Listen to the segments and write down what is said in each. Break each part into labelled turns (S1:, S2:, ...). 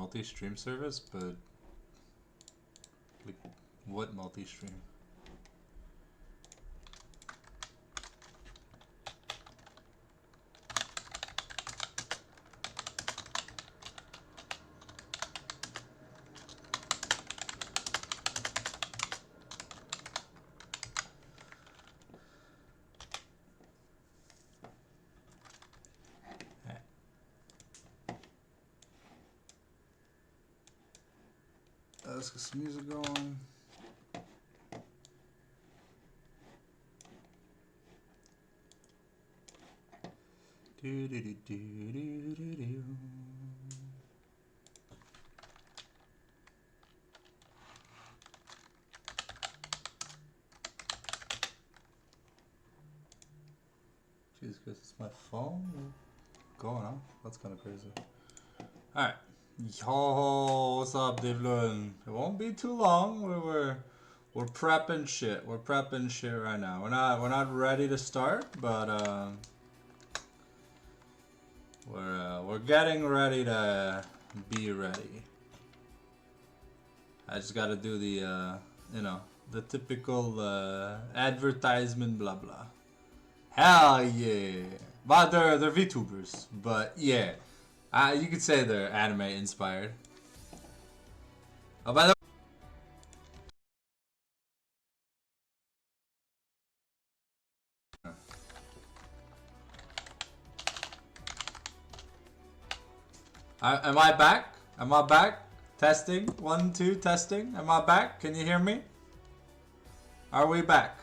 S1: multi-stream service, but like, what multi-stream? Let's get some music going. Do do do do do do do. Jesus Christ, it's my phone going off. That's kind of crazy. All right. Yo, what's up, Devlin? It won't be too long. We're prepping shit. We're prepping shit right now. We're not ready to start, but we're getting ready to be ready. I just gotta do the you know, the typical advertisement blah blah. Hell yeah! But they're VTubers, but yeah. You could say they're anime inspired. Oh, by the way, am I back? Am I back? Testing. 1, 2, testing. Am I back? Can you hear me? Are we back?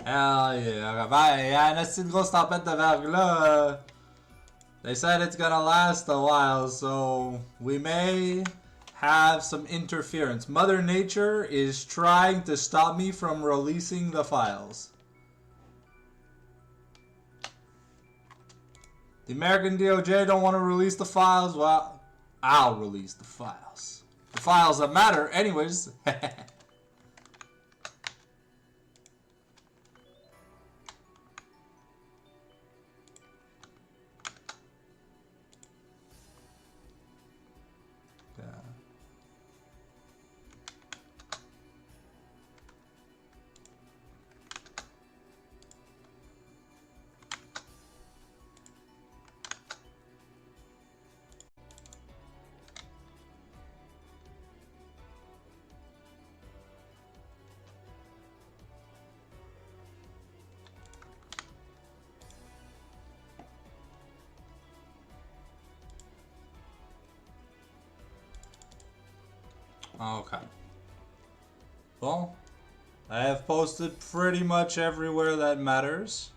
S1: Hell yeah. Okay, il y a une grosse tempête de verglas là. They said it's gonna last a while, so we may have some interference. Mother Nature is trying to stop me from releasing the files. The American DOJ don't want to release the files. Well, I'll release the files. The files that matter anyways. Okay. Well, I have posted pretty much everywhere that matters.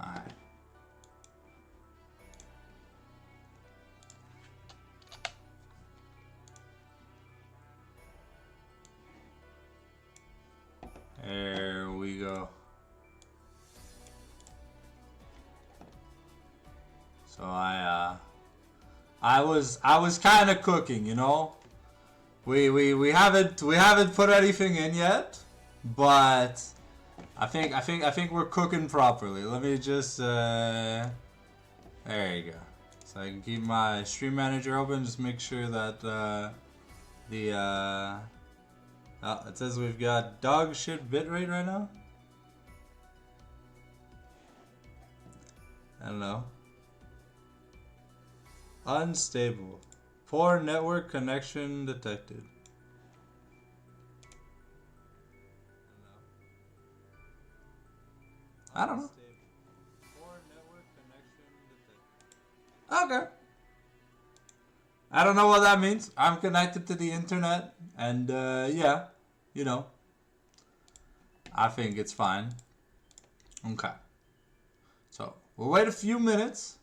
S1: Alright. There we go. So I was kind of cooking, you know. We haven't put anything in yet, but I think we're cooking properly. Let me just there you go. So I can keep my stream manager open. Just make sure that oh, it says we've got dog shit bitrate right now. I don't know. Unstable. Poor network connection detected. I don't know. Poor network connection detected. Okay. I don't know what that means. I'm connected to the internet, and yeah, you know, I think it's fine. Okay. So we'll wait a few minutes.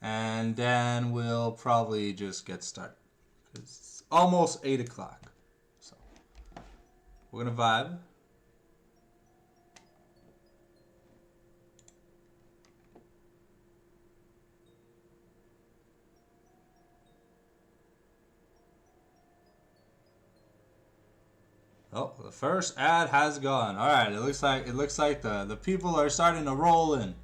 S1: And then we'll probably just get started. It's almost 8 o'clock. So we're gonna vibe. Oh, the first ad has gone. All right, it looks like the people are starting to roll in.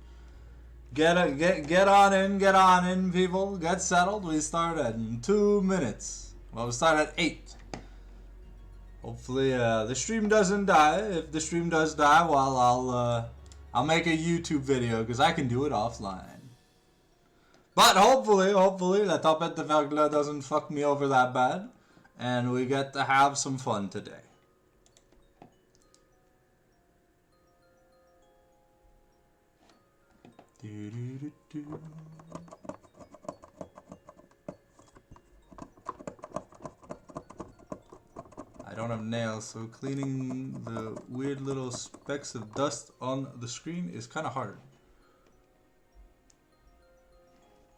S1: Get on in, people. Get settled. We start in 2 minutes. Well, we start at 8. Hopefully, the stream doesn't die. If the stream does die, well, I'll make a YouTube video because I can do it offline. But hopefully, la tempête de verglas doesn't fuck me over that bad, and we get to have some fun today. I don't have nails, so cleaning the weird little specks of dust on the screen is kind of hard.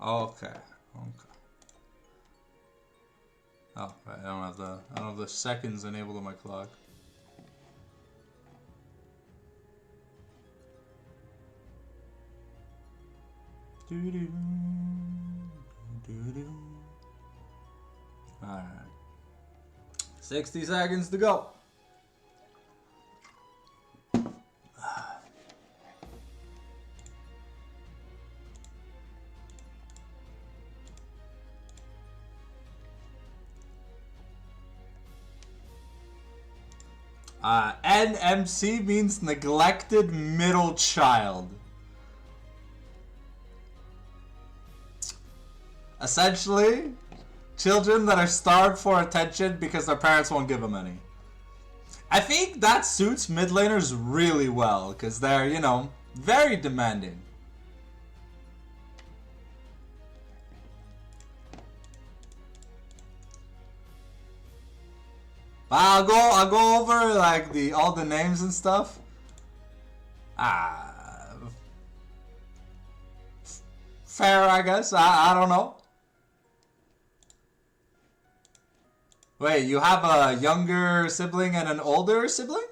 S1: Okay. Oh, right. I don't have the seconds enabled on my clock. Alright. 60 seconds to go. NMC means neglected middle child. Essentially, children that are starved for attention because their parents won't give them any. I think that suits mid laners really well because they're, you know, very demanding. I'll go over like all the names and stuff. Fair, I guess. I don't know. Wait, you have a younger sibling and an older sibling?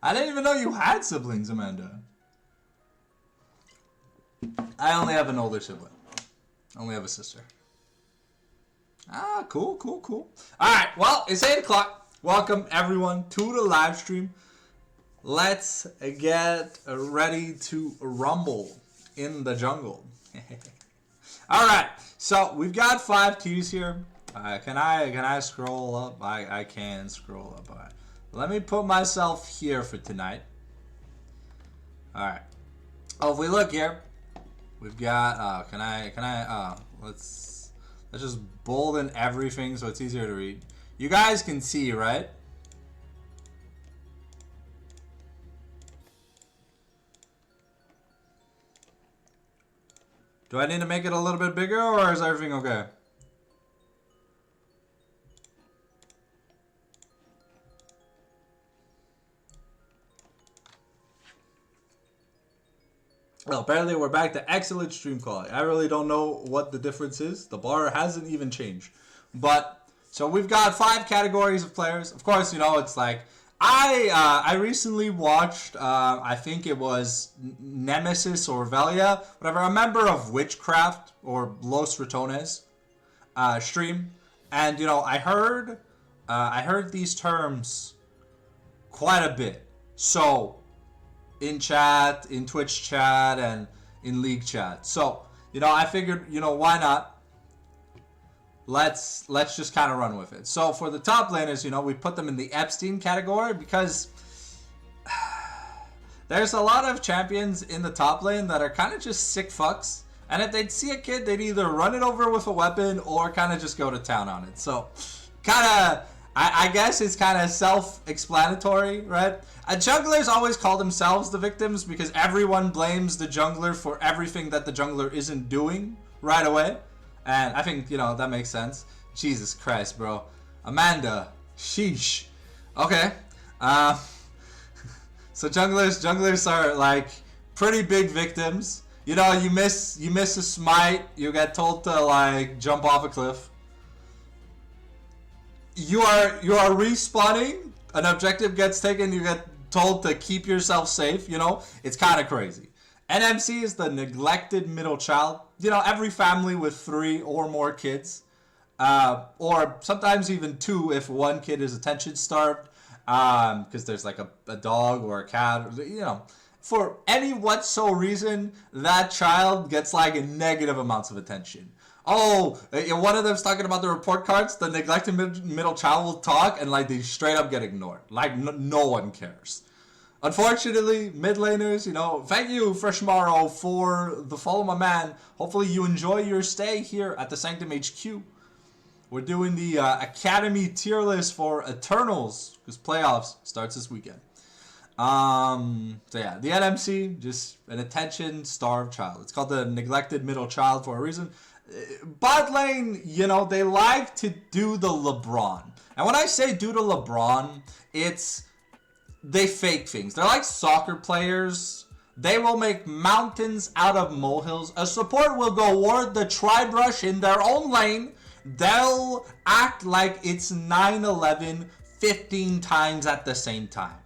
S1: I didn't even know you had siblings, Amanda. I only have an older sibling. I only have a sister. Cool. Alright, well, it's 8 o'clock. Welcome, everyone, to the live stream. Let's get ready to rumble in the jungle. Alright, so we've got 5 tiers here. Can I scroll up? I can scroll up. Alright. Let me put myself here for tonight. Alright. Oh, if we look here, we've got let's just bolden everything so it's easier to read. You guys can see, right? Do I need to make it a little bit bigger, or is everything okay? Well, apparently we're back to excellent stream quality. I really don't know what the difference is. The bar hasn't even changed. But, so we've got 5 categories of players. Of course, you know, it's like, I recently watched, I think it was Nemesis or Velia, whatever, a member of Witchcraft or Los Ratones stream. And, you know, I heard these terms quite a bit. So, in chat, in Twitch chat, and in League chat. So, you know, I figured, you know, why not? Let's just kind of run with it. So for the top laners, you know, we put them in the Epstein category because there's a lot of champions in the top lane that are kind of just sick fucks. And if they'd see a kid, they'd either run it over with a weapon or kind of just go to town on it. So, kind of, I guess it's kind of self-explanatory, right? Junglers always call themselves the victims because everyone blames the jungler for everything that the jungler isn't doing right away. And I think, you know, that makes sense. Jesus Christ, bro. Amanda. Sheesh. Okay. So junglers are like pretty big victims. You know, you miss a smite, you get told to like jump off a cliff. You are respawning, an objective gets taken, you get told to keep yourself safe, you know? It's kind of crazy. NMC is the neglected middle child. You know, every family with 3 or more kids or sometimes even two if one kid is attention starved, because there's like a dog or a cat, you know, for any whatso reason, that child gets like negative amounts of attention. Oh, one of them's talking about the report cards. The neglected middle child will talk, and like they straight up get ignored. Like no one cares. Unfortunately, mid laners, you know, thank you, Freshmaro, for the follow, my man. Hopefully you enjoy your stay here at the Sanctum HQ. We're doing the Academy tier list for Eternals, because playoffs starts this weekend. So yeah, the NMC, just an attention-starved child. It's called the neglected middle child for a reason. Bot lane, you know, they like to do the LeBron. And when I say do the LeBron, it's they fake things. They're like soccer players. They will make mountains out of molehills. A support will go ward the tri-brush in their own lane. They'll act like it's 9/11 15 times at the same time.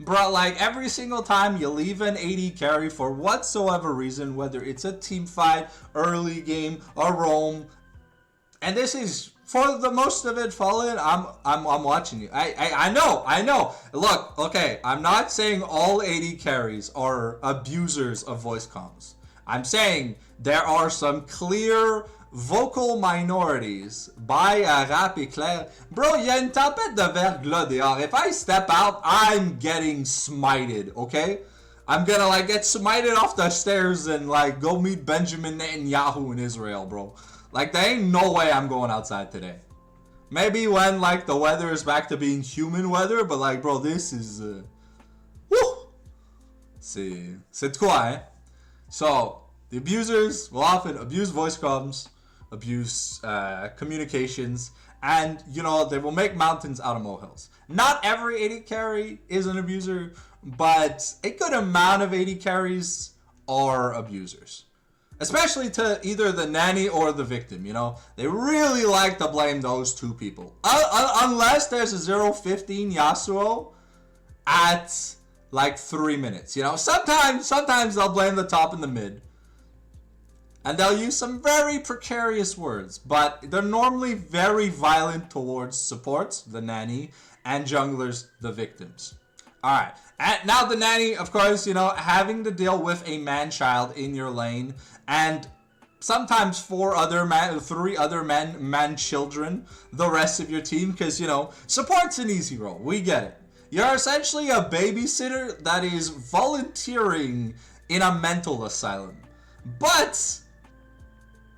S1: Bro, like every single time you leave an AD carry for whatsoever reason, whether it's a team fight, early game, or roam, and this is for the most of it, Fallen. I'm watching you. I know. Look, okay, I'm not saying all AD carries are abusers of voice comms. I'm saying there are some clear vocal minorities by Rap et Clair. Bro, il y a une tempête de verglas dehors. If I step out, I'm getting smited, okay? I'm gonna like get smited off the stairs and like go meet Benjamin Netanyahu in Israel, bro. Like there ain't no way I'm going outside today. Maybe when like the weather is back to being human weather, but like bro, this is woo! C'est quoi, hein? So, the abusers will often abuse voice comms, abuse communications, and, you know, they will make mountains out of molehills. Not every AD carry is an abuser, but a good amount of AD carries are abusers. Especially to either the nanny or the victim, you know? They really like to blame those two people. Unless there's a 0-15 Yasuo at like 3 minutes, you know? Sometimes they'll blame the top and the mid. And they'll use some very precarious words, but they're normally very violent towards supports, the nanny, and junglers, the victims. Alright, and now the nanny, of course, you know, having to deal with a man-child in your lane, and sometimes three other man-children, the rest of your team, because, you know, support's an easy role, we get it. You're essentially a babysitter that is volunteering in a mental asylum. But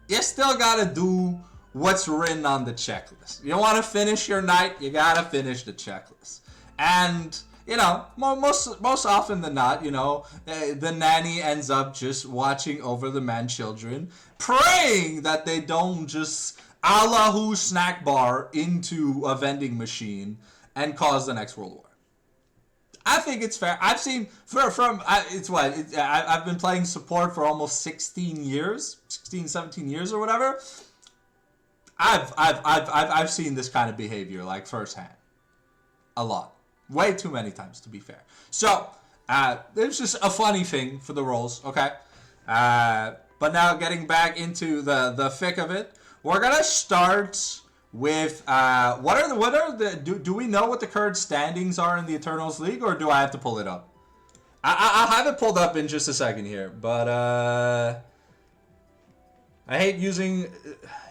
S1: you still gotta do what's written on the checklist. You want to finish your night, you gotta finish the checklist. And, you know, most often than not, you know, the nanny ends up just watching over the man-children, praying that they don't just Allahu snack bar into a vending machine and cause the next world war. I think it's fair. I've seen I've been playing support for almost 16 years, 17 years or whatever. I've seen this kind of behavior like firsthand, a lot, way too many times to be fair. So it's just a funny thing for the roles, okay? But now getting back into the thick of it, we're gonna start with do we know what the current standings are in the Eternals League, or do I have to pull it up? I'll have it pulled up in just a second here, but I hate using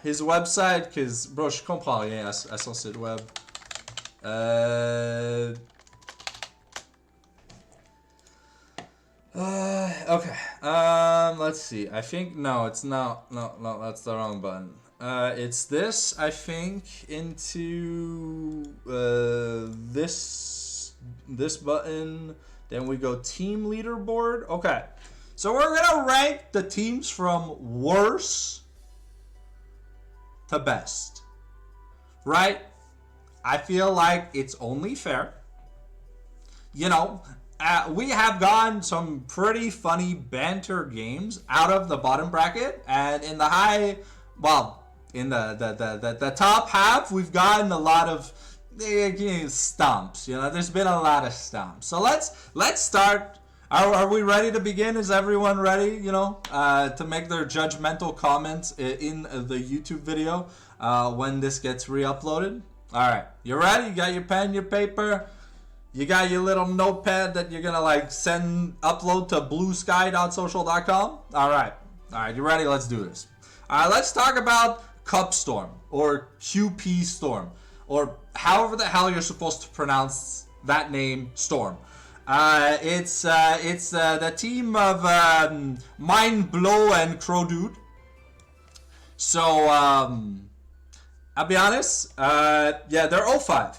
S1: his website because bro, je comprends rien à son site web. Okay. Let's see. I think no, it's not. No, that's the wrong button. It's this, I think, into this button. Then we go team leaderboard. Okay. So we're gonna rank the teams from worst to best. Right? I feel like it's only fair. You know, we have gotten some pretty funny banter games out of the bottom bracket, and in the high, well, in the top half, we've gotten a lot of stomps. You know, there's been a lot of stomps. So let's start. Are we ready to begin? Is everyone ready, to make their judgmental comments in the YouTube video when this gets re-uploaded? All right, you ready? You got your pen, your paper? You got your little notepad that you're going to upload to bluesky.social.com? All right, you ready? Let's do this. All right, let's talk about Cup Storm or QP Storm or however the hell you're supposed to pronounce that name, Storm. It's the team of Mind Blow and Crow Dude. So I'll be honest. They're 0-5.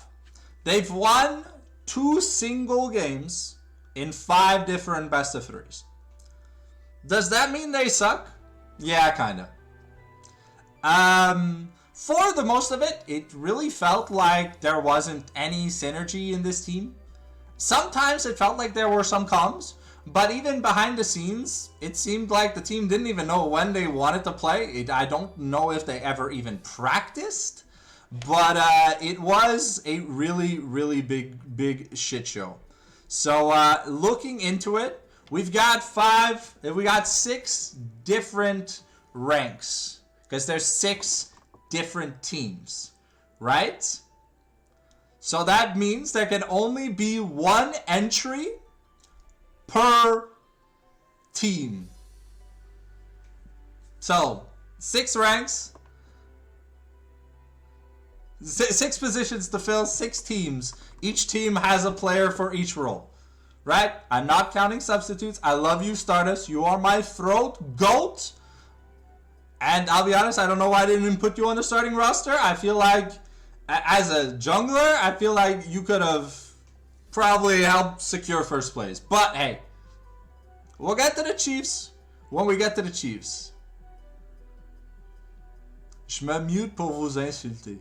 S1: They've won 2 single games in 5 different best of 3s. Does that mean they suck? Yeah, kinda. For the most of it, it really felt like there wasn't any synergy in this team. Sometimes it felt like there were some comms, but even behind the scenes, it seemed like the team didn't even know when they wanted to play. I don't know if they ever even practiced, but it was a really, really big shit show. So looking into it, we got 6 different ranks because there's 6 different teams, right? So that means there can only be 1 entry per team. So 6 ranks, 6 positions to fill, 6 teams. Each team has a player for each role, right? I'm not counting substitutes. I love you, Stardust. You are my throat goat. And I'll be honest, I don't know why I didn't put you on the starting roster. I feel like as a jungler, I feel like you could have probably helped secure first place. But hey, we'll get to the Chiefs when we get to the Chiefs. Je me mute pour vous insulter.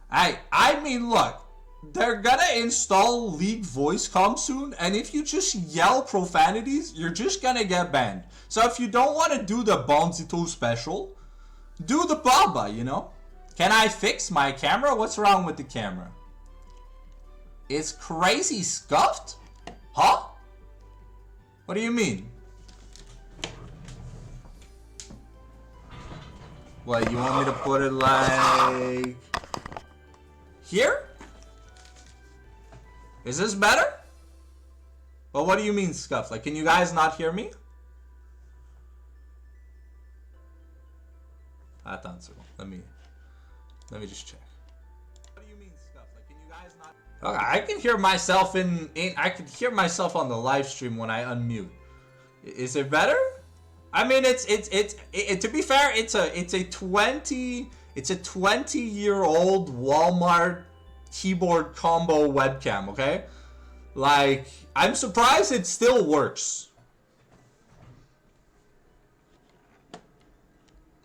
S1: I mean, look, they're gonna install League voice comm soon, and if you just yell profanities, you're just gonna get banned. So if you don't want to do the Bonzito special, do the Baba, Can I fix my camera? What's wrong with the camera? It's crazy scuffed? Huh? What do you mean? What, you want me to put it like here? Is this better? Well, what do you mean scuffed? Like, can you guys not hear me? Attends, let me just check. What do you mean scuffed? Like, can you guys not? Okay, I can hear myself I can hear myself on the live stream when I unmute. Is it better? I mean, it's to be fair, it's a 20-year-old Walmart keyboard combo webcam, okay? Like, I'm surprised it still works.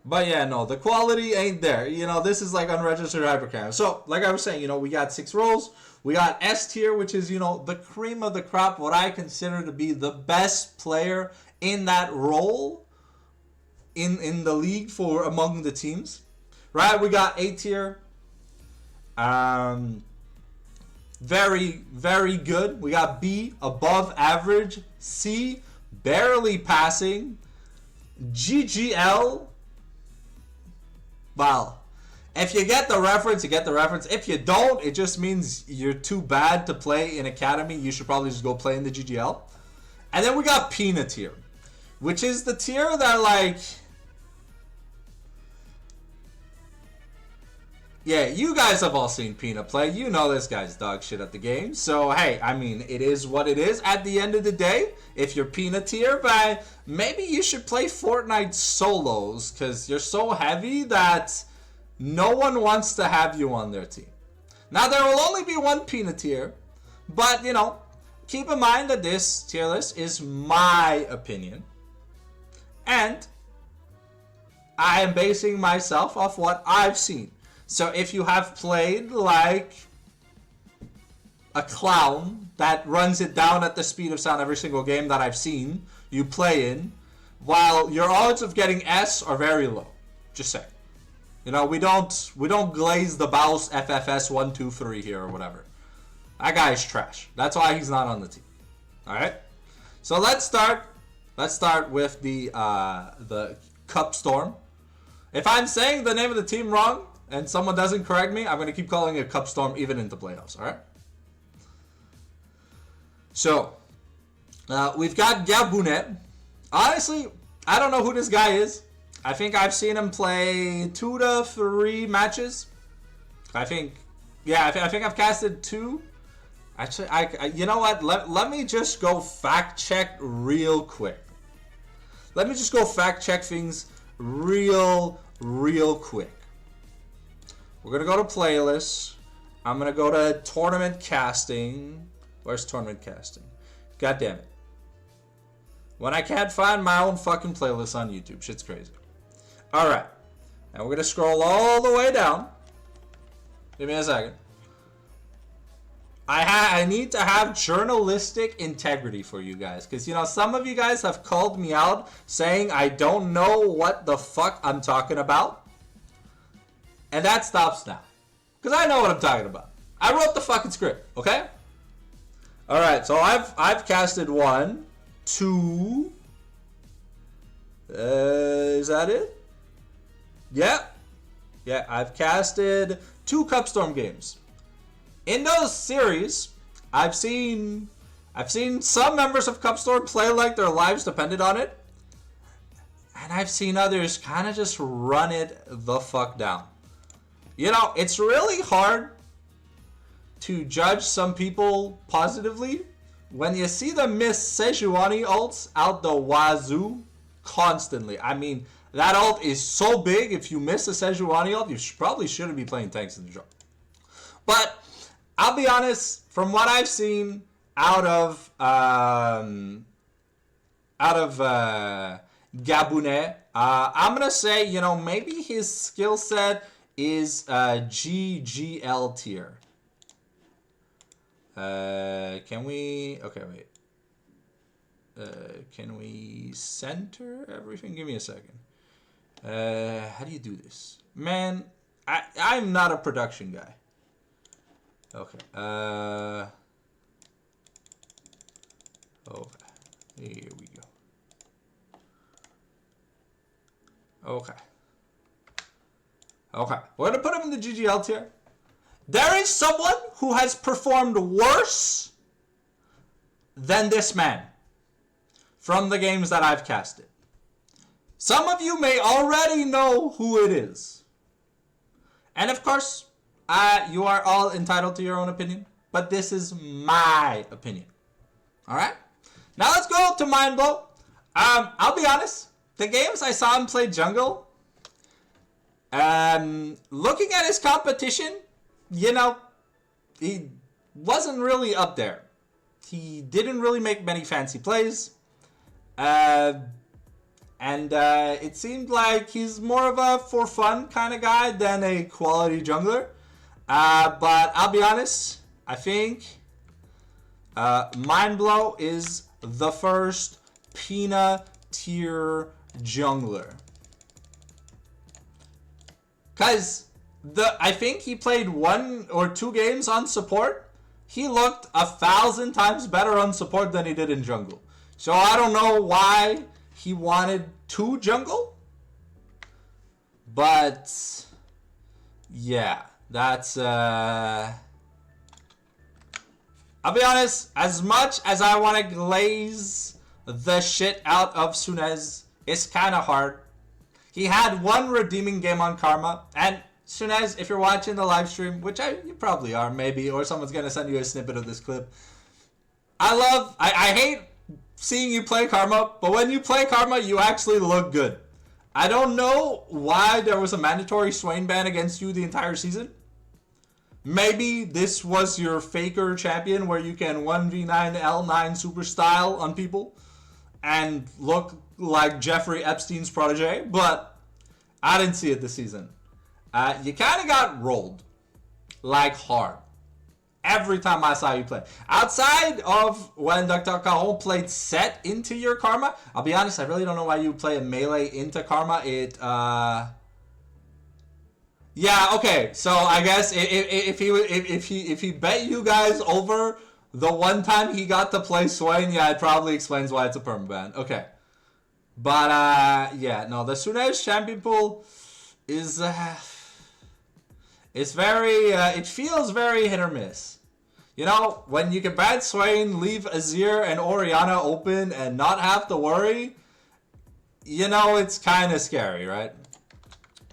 S1: But yeah, no, the quality ain't there. This is like unregistered hypercam. So, like I was saying, we got 6 roles. We got S tier, which is, the cream of the crop, what I consider to be the best player in that role in the league for among the teams. Right? We got A tier. Very, very good. We got B, above average. C, barely passing. GGL. Well, if you get the reference, you get the reference. If you don't, it just means you're too bad to play in Academy. You should probably just go play in the GGL. And then we got Peanut tier, which is the tier that, like, yeah, you guys have all seen Peanut play. You know this guy's dog shit at the game. So, hey, I mean, it is what it is. At the end of the day, if you're Peanut tier, but maybe you should play Fortnite solos because you're so heavy that no one wants to have you on their team. Now, there will only be 1 Peanut tier, but, keep in mind that this tier list is my opinion. And I am basing myself off what I've seen. So if you have played like a clown that runs it down at the speed of sound every single game that I've seen you play in, while your odds of getting S are very low. Just saying. We don't glaze the Baus FFS 1, 2, 3 here or whatever. That guy is trash. That's why he's not on the team. All right. So let's start. Let's start with the Cup Storm. If I'm saying the name of the team wrong and someone doesn't correct me, I'm gonna keep calling it Cup Storm even into playoffs. All right. So we've got Gabunet. Honestly, I don't know who this guy is. I think I've seen him play 2 to 3 matches. I think I've casted 2. Actually, you know what? Let me just go fact check real quick. Let me just go fact check things real quick. We're gonna go to playlists. I'm gonna go to tournament casting. Where's tournament casting? God damn it. When I can't find my own fucking playlist on YouTube. Shit's crazy. Alright. Now we're gonna scroll all the way down. Give me a second. I need to have journalistic integrity for you guys. Because, you know, some of you guys have called me out saying I don't know what the fuck I'm talking about. And that stops now. Because I know what I'm talking about. I wrote the fucking script, okay? Alright, so I've casted 1, 2. Is that it? Yeah. Yeah, I've casted 2 Cup Storm games. In those series, I've seen some members of Cup Storm play like their lives depended on it. And I've seen others kind of just run it the fuck down. You know, it's really hard to judge some people positively when you see them miss Sejuani ults out the wazoo constantly. I mean, that ult is so big, if you miss a Sejuani ult, you probably shouldn't be playing tanks in the draw. But I'll be honest, from what I've seen out of Gabunet, I'm gonna say, you know, maybe his skill set is GGL tier. Can we? Okay, wait. Can we center everything? Give me a second. How do you do this, man? I'm not a production guy. Okay. Okay. Here we go. Okay. Okay. We're gonna put him in the GGL tier. There is someone who has performed worse than this man from the games that I've casted. Some of you may already know who it is. And of course, you are all entitled to your own opinion, but this is my opinion. Alright? Now let's go to Mind Blow. I'll be honest, the games I saw him play jungle, looking at his competition, you know, he wasn't really up there. He didn't really make many fancy plays. It seemed like he's more of a for fun kind of guy than a quality jungler. But I'll be honest, I think Mind Blow is the first Pina tier jungler. Because I think he played 1 or 2 games on support. He looked 1,000 times better on support than he did in jungle. So I don't know why he wanted 2 jungle. But yeah, that's I'll be honest, as much as I want to glaze the shit out of Sunez, it's kind of hard. He had 1 redeeming game on Karma, and Sunez, if you're watching the live stream, which you probably are, maybe, or someone's gonna send you a snippet of this clip. I hate seeing you play Karma, but when you play Karma, you actually look good. I don't know why there was a mandatory Swain ban against you the entire season. Maybe this was your faker champion where you can 1v9 L9 super style on people and look like Jeffrey Epstein's protege, but I didn't see it this season. You kind of got rolled, like hard, every time I saw you play. Outside of when Dr. Caron played set into your Karma, I'll be honest, I really don't know why you play a melee into Karma. Yeah, okay. So I guess if he bet you guys over the one time he got to play Swain, yeah, it probably explains why it's a permaban. Okay. But yeah, no, the Sunez champion pool is it's very it feels very hit or miss. You know, when you can ban Swain, leave Azir and Orianna open and not have to worry, you know, it's kind of scary, right?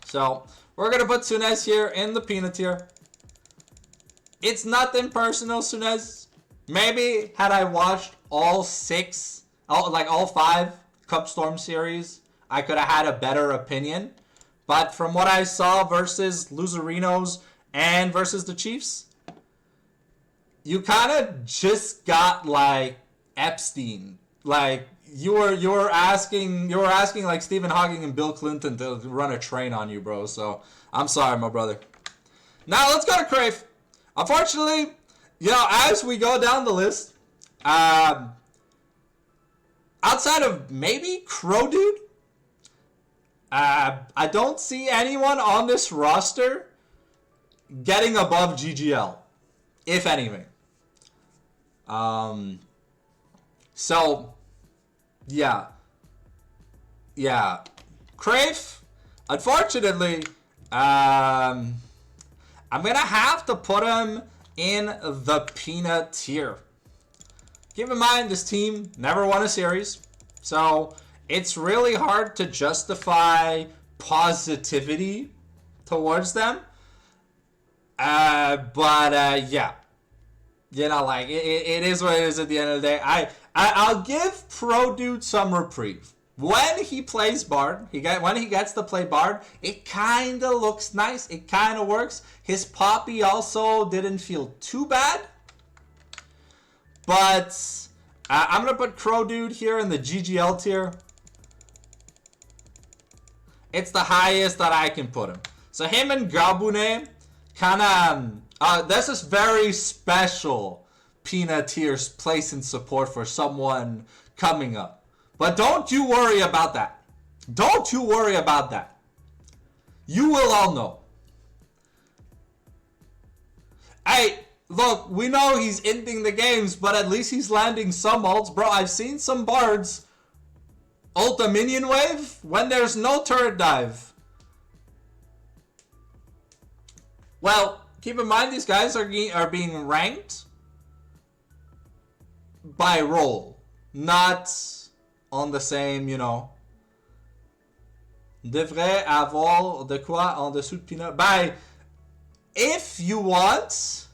S1: So we're gonna put Sunez here in the peanut tier. It's nothing personal, Sunez. Maybe had I watched all all 5 Cup Storm series, I could have had a better opinion. But from what I saw versus Loserinos and versus the Chiefs, you kind of just got like Epstein. Like you were asking like Stephen Hawking and Bill Clinton to run a train on you, bro. So I'm sorry, my brother. Now let's go to Crave. Unfortunately, you know, as we go down the list, outside of maybe Crow Dude, I don't see anyone on this roster getting above GGL, if anything. So, yeah. Crave, unfortunately, I'm going to have to put him in the peanut tier. Keep in mind, this team never won a series, so it's really hard to justify positivity towards them. Yeah. You know, like, it is what it is at the end of the day. I'll give Pro Dude some reprieve. When he plays Bard, when he gets to play Bard, it kind of looks nice. It kind of works. His Poppy also didn't feel too bad. But I'm going to put Crow Dude here in the GGL tier. It's the highest that I can put him. So him and Gabune kind of... this is very special peanut tier's place in support for someone coming up. But don't you worry about that. Don't you worry about that. You will all know. Hey, look, we know he's ending the games, but at least he's landing some ults. Bro, I've seen some bards ult a minion wave when there's no turret dive. Well, keep in mind these guys are being ranked by role, not on the same, you know. Devrait avoir de quoi en dessous de peanut. By, if you want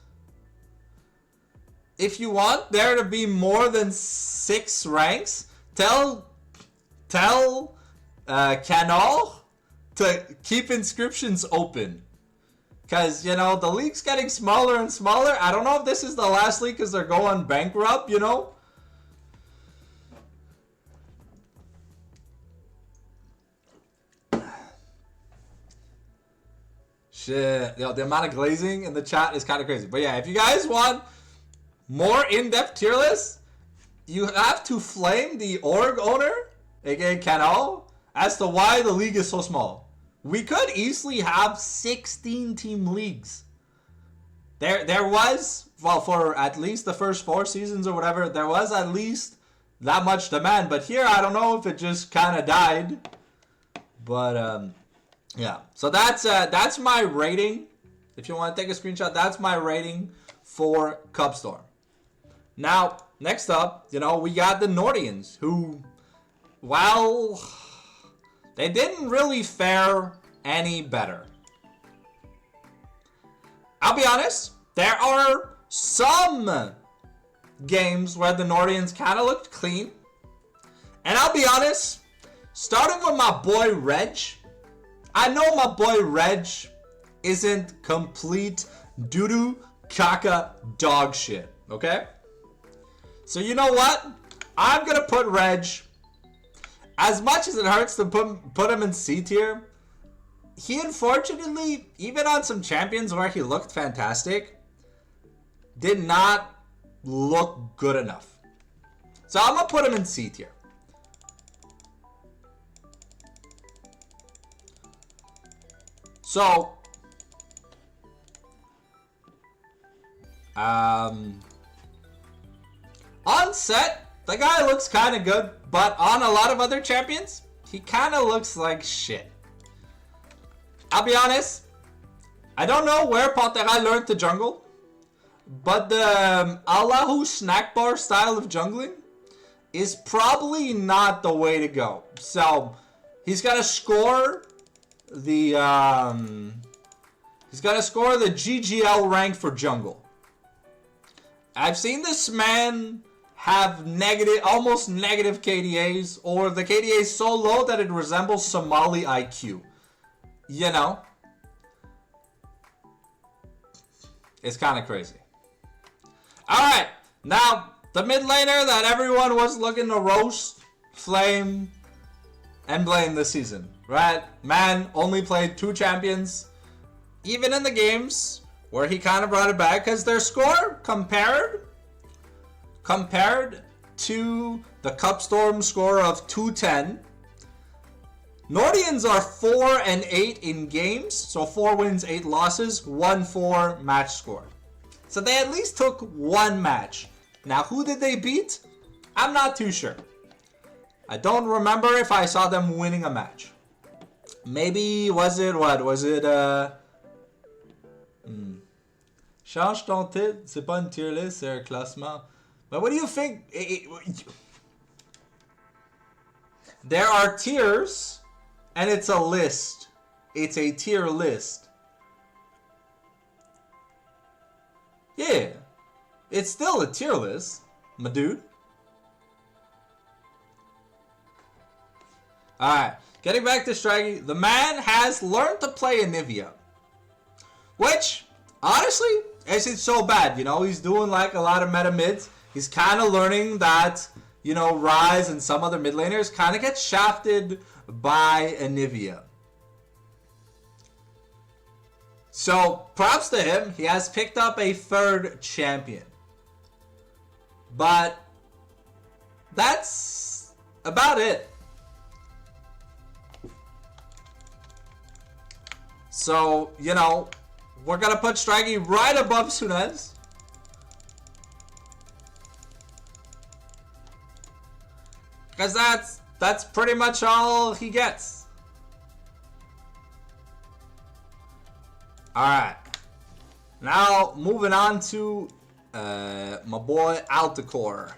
S1: there to be more than 6 ranks, tell Canal to keep inscriptions open. Because, you know, the league's getting smaller and smaller. I don't know if this is the last league because they're going bankrupt, you know. Shit. Yo, the amount of glazing in the chat is kind of crazy. But yeah, if you guys want more in-depth tier lists, you have to flame the org owner, aka Canal, as to why the league is so small. We could easily have 16 team leagues. There was, well, for at least the first 4 seasons or whatever, there was at least that much demand. But here, I don't know if it just kind of died. But, yeah. So that's my rating. If you want to take a screenshot, that's my rating for Cup Storm. Now, next up, you know, we got the Nordians, who, well, they didn't really fare any better. I'll be honest, there are some games where the Nordians kind of looked clean. And I'll be honest, starting with my boy Reg, I know my boy Reg isn't complete doo-doo caca dog shit, okay? So you know what? I'm gonna put Reg, as much as it hurts to put him in C tier, he unfortunately, even on some champions where he looked fantastic, did not look good enough. So I'm gonna put him in C tier. So On set, the guy looks kind of good, but on a lot of other champions, he kind of looks like shit. I'll be honest, I don't know where Pantera learned to jungle, but the Allahu snack bar style of jungling is probably not the way to go. So he's got to score the GGL rank for jungle. I've seen this man have almost negative KDAs, or the KDA is so low that it resembles Somali IQ. You know? It's kind of crazy. Alright, now, the mid laner that everyone was looking to roast, flame, and blame this season, right? Man only played 2 champions, even in the games where he kind of brought it back, because their score compared to the Cupstorm score of 210, Nordians are 4-8 in games, so 4 wins, 8 losses, 1-4 match score. So they at least took 1 match. Now, who did they beat? I'm not too sure. I don't remember if I saw them winning a match. Maybe, was it what? Was it, Change ton titre, c'est pas une tier list, c'est un classement. But what do you think? There are tiers, and it's a list. It's a tier list. Yeah. It's still a tier list, my dude. Alright, getting back to Straggy. The man has learned to play Anivia. Which, honestly, isn't so bad. You know, he's doing like a lot of meta mids. He's kind of learning that, you know, Ryze and some other mid laners kind of get shafted by Anivia. So, props to him. He has picked up a 3rd champion. But that's about it. So, you know, we're going to put Straggy right above Sunez. Because that's pretty much all he gets. Alright. Now, moving on to my boy Alticor.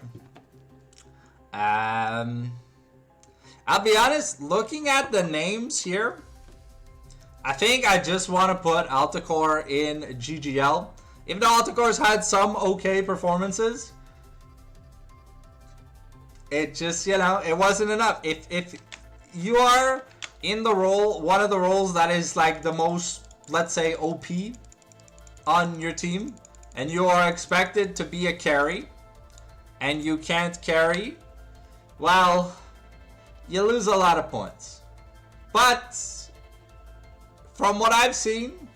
S1: I'll be honest, looking at the names here, I think I just want to put Alticor in GGL. Even though Alticor's had some okay performances, it just, you know, it wasn't enough. If you are in the role, one of the roles that is like the most, let's say, OP on your team, and you are expected to be a carry, and you can't carry, well, you lose a lot of points. But from what I've seen,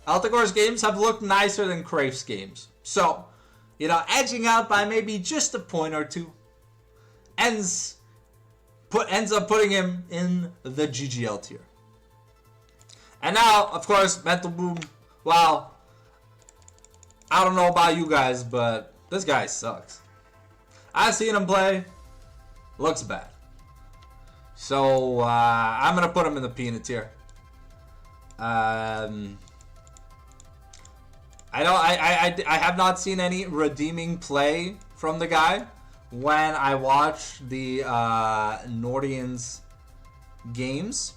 S1: Alticor's games have looked nicer than Crafe's games. So, you know, edging out by maybe just a point or 2 ends up putting him in the GGL tier. And now, of course, Mental Boom, well, I don't know about you guys, but this guy sucks. I've seen him play. Looks bad. So, I'm going to put him in the peanut tier. I have not seen any redeeming play from the guy when I watch the Nordians games.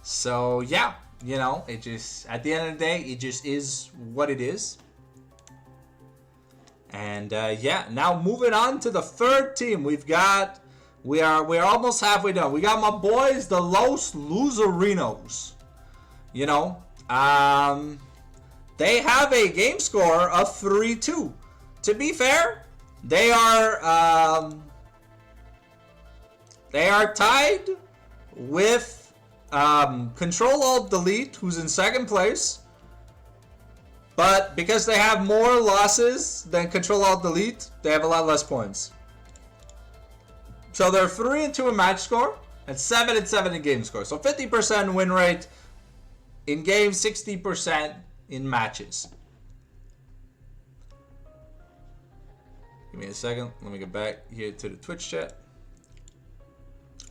S1: So, yeah, you know, it just, at the end of the day, it just is what it is. And yeah, now moving on to the 3rd team, we are almost halfway done. We got my boys, the Los Loserinos. You know, they have a game score of 3-2. To be fair, they are tied with Control-Alt-Delete, who's in 2nd place. But because they have more losses than Control-Alt-Delete, they have a lot less points. So they're 3-2 in match score and 7-7 in game score. So 50% win rate in games, 60% in matches. Give me a second. Let me get back here to the Twitch chat.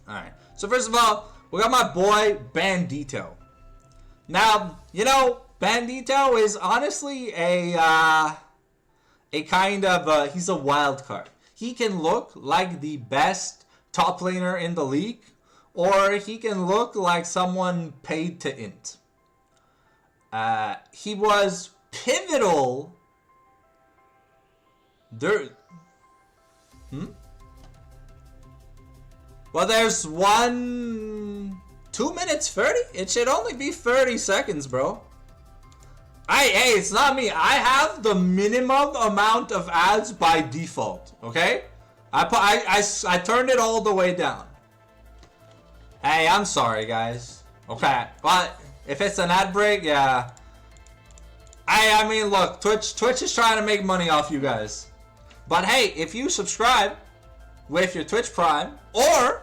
S1: Alright. So first of all, we got my boy Bandito. Now, you know, Bandito is honestly a kind of he's a wild card. He can look like the best top laner in the league, or he can look like someone paid to int. He was pivotal. Well, there's 2 minutes 30? It should only be 30 seconds, bro. Hey, it's not me. I have the minimum amount of ads by default, okay? I turned it all the way down. Hey, I'm sorry, guys. Okay, but if it's an ad break, yeah. I mean, look, Twitch is trying to make money off you guys. But hey, if you subscribe with your Twitch Prime, or,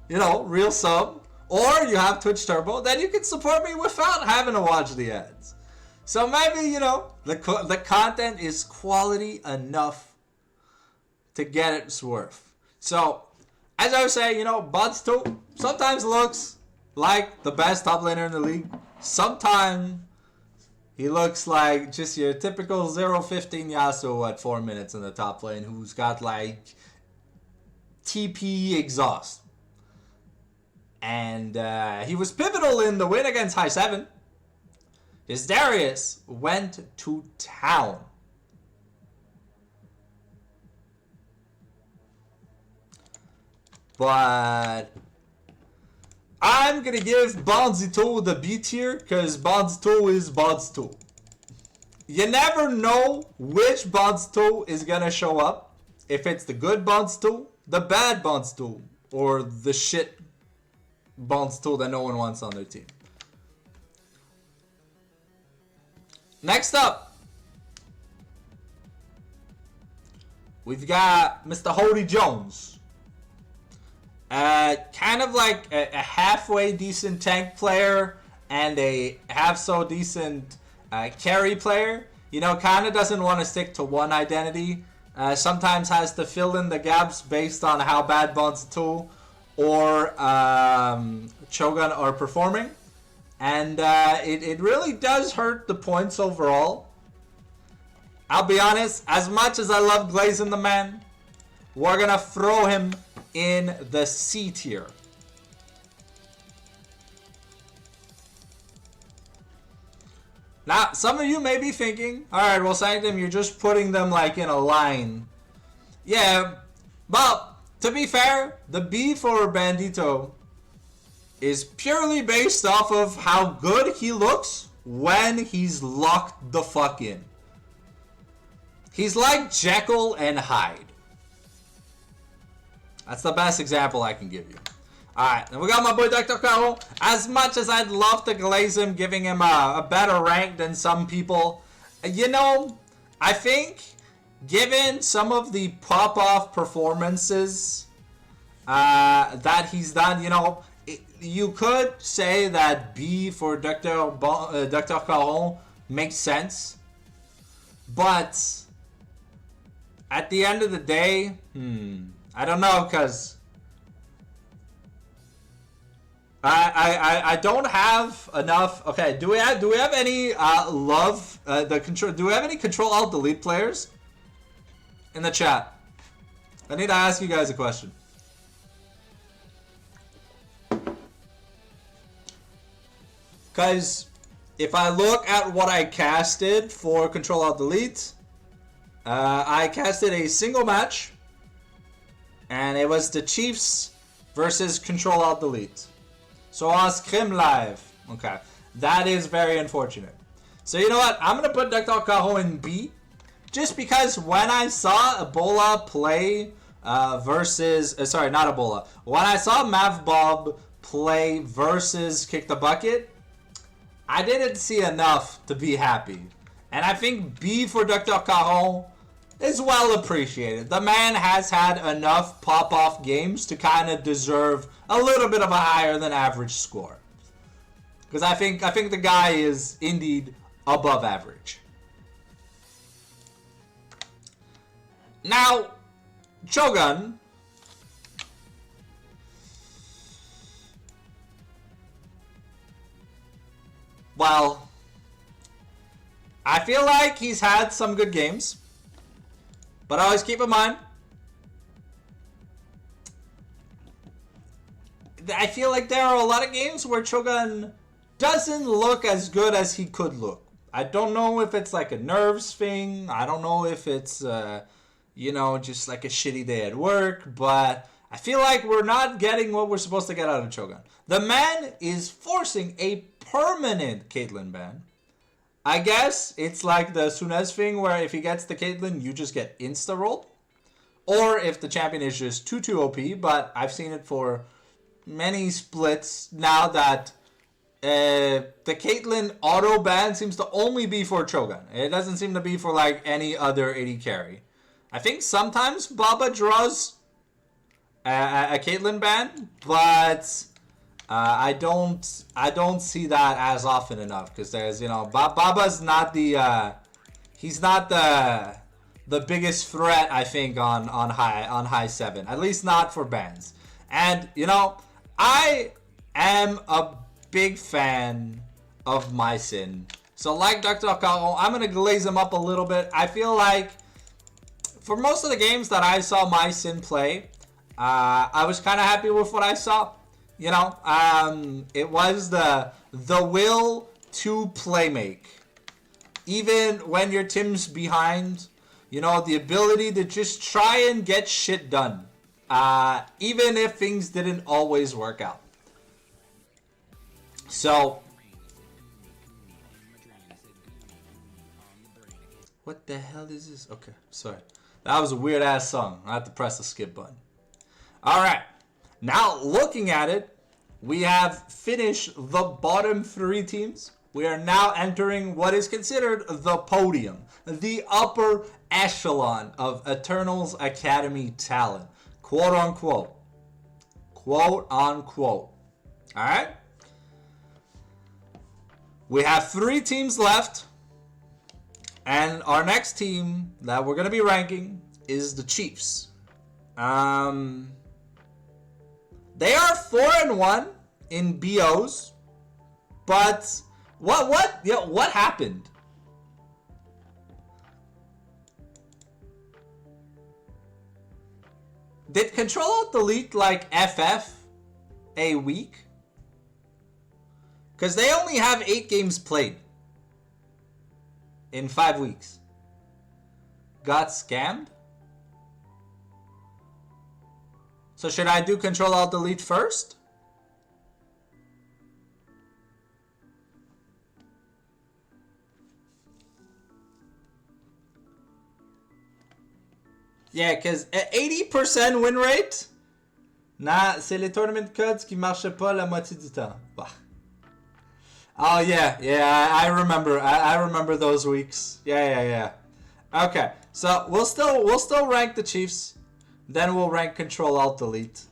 S1: you know, real sub, or you have Twitch Turbo, then you can support me without having to watch the ads. So maybe, you know, the content is quality enough to get its worth. So, as I was saying, you know, Buds 2 sometimes looks like the best top laner in the league. Sometimes he looks like just your typical 0-15 Yasuo at 4 minutes in the top lane who's got like TP exhaust. And he was pivotal in the win against High 7. His Darius went to town. But I'm gonna give Bonzi2 the B tier because Bonzi2 is Bonzi2. You never know which Bonzi2 is gonna show up. If it's the good Bonzi2, the bad Bonzi2, or the shit Bonzi2 that no one wants on their team. Next up, we've got Mr. Hody Jones. Kind of like a halfway decent tank player and a half so decent carry player. You know, kind of doesn't want to stick to one identity. Sometimes has to fill in the gaps based on how bad Bonzi2 or Cho'Gath are performing. And it really does hurt the points overall. I'll be honest, as much as I love Glazing the Man, we're going to throw him in the C tier. Now, some of you may be thinking, alright, well, Sanctum, you're just putting them like in a line. Yeah, but to be fair, the B for Bandito is purely based off of how good he looks when he's locked the fuck in. He's like Jekyll and Hyde. That's the best example I can give you. Alright, then we got my boy Dr. Caro. As much as I'd love to glaze him, giving him a better rank than some people, you know, I think given some of the pop-off performances that he's done, you know, you could say that B for Dr. Caron makes sense. But at the end of the day, I don't know, because I don't have enough. Okay, do we have any do we have any Control Alt Delete players in the chat? I need to ask you guys a question. Because if I look at what I casted for Control Alt Delete, I casted a single match. And it was the Chiefs versus Control Alt Delete. So on Scrim Live. Okay. That is very unfortunate. So you know what? I'm going to put Dr. Caron in B. Just because when I saw Ebola play versus... sorry, not Ebola. When I saw Mavbob play versus Kick the Bucket, I didn't see enough to be happy. And I think B for Dr. Caron is well appreciated. The man has had enough pop-off games to kind of deserve a little bit of a higher than average score. Because I think the guy is indeed above average. Now, Chogun. Well, I feel like he's had some good games. But always keep in mind, I feel like there are a lot of games where Chogun doesn't look as good as he could look. I don't know if it's like a nerves thing. I don't know if it's, just like a shitty day at work. But I feel like we're not getting what we're supposed to get out of Chogun. The man is forcing a permanent Caitlyn ban. I guess it's like the Sunez thing where if he gets the Caitlyn, you just get insta-rolled. Or if the champion is just too OP. But I've seen it for many splits now that the Caitlyn auto ban seems to only be for Chogun. It doesn't seem to be for like any other AD carry. I think sometimes Baba draws a Caitlyn ban, but I don't see that as often enough because there's Baba's not he's not the biggest threat I think on high 7, at least not for bans. And I am a big fan of Mycin. So like Dr. Alcaro, I'm going to glaze him up a little bit. I feel like for most of the games that I saw Mycin play, I was kind of happy with what I saw. It was the will to playmake. Even when your team's behind, the ability to just try and get shit done. Even if things didn't always work out. So, what the hell is this? Okay, sorry. That was a weird ass song. I have to press the skip button. Alright. Now, looking at it, we have finished the bottom 3 teams. We are now entering what is considered the podium, the upper echelon of Eternals Academy talent. Quote unquote. Quote unquote. Alright? We have 3 teams left. And our next team that we're going to be ranking is the Chiefs. They are 4-1 in BOs. But what happened? Did Control-Alt-Delete like FF a week? Because they only have 8 games played in 5 weeks. Got scammed? So should I do Control-Alt-Delete first? Yeah, because 80% win rate, c'est les tournament codes qui marchaient pas la moitié du temps. Bah. Oh yeah, I remember. I remember those weeks. Yeah. Okay, so we'll still rank the Chiefs, then we'll rank Control-Alt-Delete.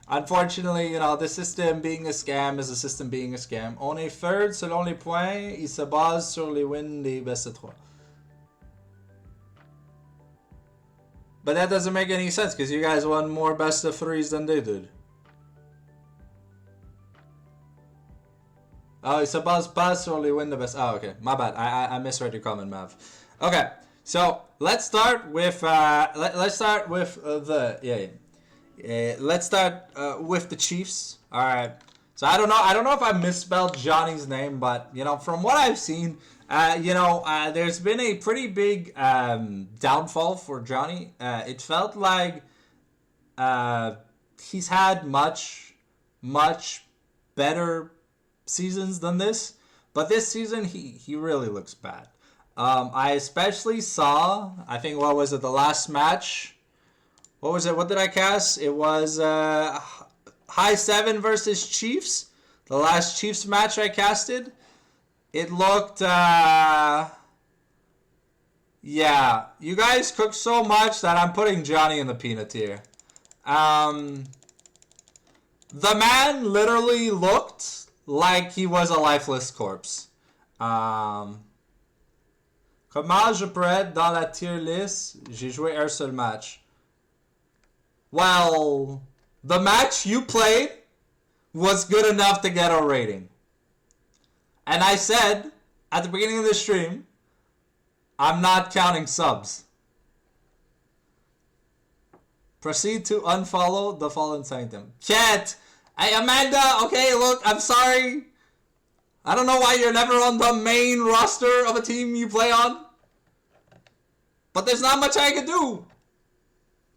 S1: Unfortunately, the system being a scam is a system being a scam. On est third selon les points, il se base sur les wins des best of 3. But that doesn't make any sense because you guys won more best of 3s than they did. Oh, it's about pass only win the best. Oh, okay. My bad. I misread your comment, Mav. Okay. So let's start with let's start with let's start with the Chiefs. All right. So I don't know if I misspelled Johnny's name, but from what I've seen, there's been a pretty big downfall for Johnny. It felt like he's had much better seasons than this, but this season he really looks bad. I especially saw, I think, what was it, the last match? What was it? What did I cast? It was High 7 versus Chiefs. The last Chiefs match I casted. It looked, yeah. You guys cooked so much that I'm putting Johnny in the peanut tier. The man literally looked like he was a lifeless corpse. Comme Comment je pourrais être dans la tier list? J'ai joué un seul match. Well, the match you played was good enough to get a rating. And I said at the beginning of the stream, I'm not counting subs. Proceed to unfollow the fallen sanctum. Chat! Hey, Amanda, okay, look, I'm sorry. I don't know why you're never on the main roster of a team you play on. But there's not much I can do.